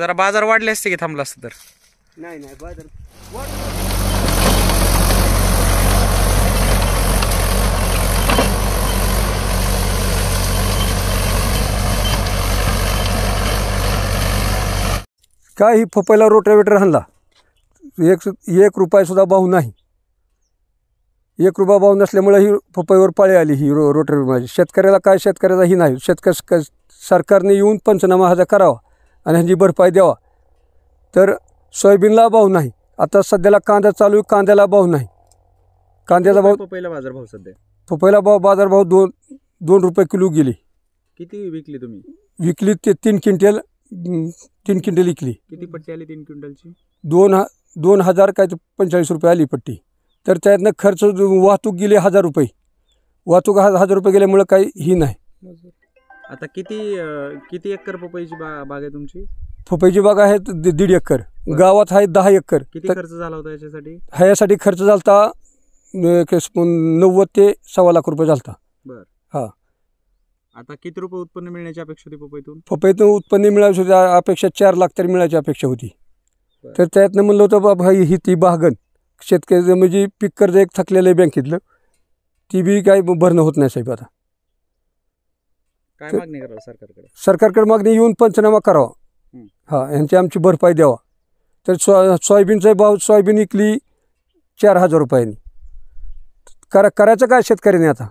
जरा बाजार वाढले असते की थांबला असतं तर. नाही नाही बाजार काय ही पपईला रोटावेटर आणला 1 रुपया सुद्धा भाव नाही. 1 रुपया भाव नसल्यामुळे ही पपईवर पाळी आली ही रोटावेटर माझी. शेतकऱ्याला काय शेतकऱ्याचा ही नाही. सरकारने येऊन पंचनामा ह्याचा करावा आणि ह्याची भरपाई द्यावा. तर सोयाबीनला भाव नाही. आता सध्याला कांदा चालू आहे, कांद्याला भाव नाही. कांद्याचा भाव पपईला बाजार भाव सध्या पपईला बाजारभाव 2 रुपये किलो गेली. किती विकली तुम्ही? विकली ते 3 क्विंटल विकली. किती पट्टी आली 3 क्विंटलची? 2,000 काय 45 रुपये आली पट्टी. तर त्यातनं खर्च वाहतूक गेली 1,000 रुपये. वाहतूक 1,000 रुपये गेल्यामुळं काही ही नाही. आता किती एकर पपईची बाग आहे तुमची? पपईची बाग आहे 1.5 एकर. गावात आहे 10 एकर. किती खर्च झाला होता याच्यासाठी? ह्यासाठी खर्च झाला 90 ते 1.25 लाख रुपये झाला. बर. हा. आता किती रुपये उत्पन्न मिळण्याची अपेक्षा होती पपईतून? पपईतून उत्पन्न मिळायची होती अपेक्षा 4 लाख तरी मिळायची अपेक्षा होती. तर त्यातनं म्हणलं होतं बाबा ही ती बागन शेतकऱ्याचं म्हणजे पीक कर्ज एक थकलेलं आहे बँकेतलं, ती बी काय भरणं होत नाही साहेब. आता काय मागणी करावं सरकारकडे? सरकारकडे मागणी येऊन पंचनामा करावा. हां, यांची आमची भरपाई द्यावा. तर सोयाबीनचा भाव सोयाबीन विकली 4,000 रुपयांनी. करायचं काय शेतकऱ्याने आता?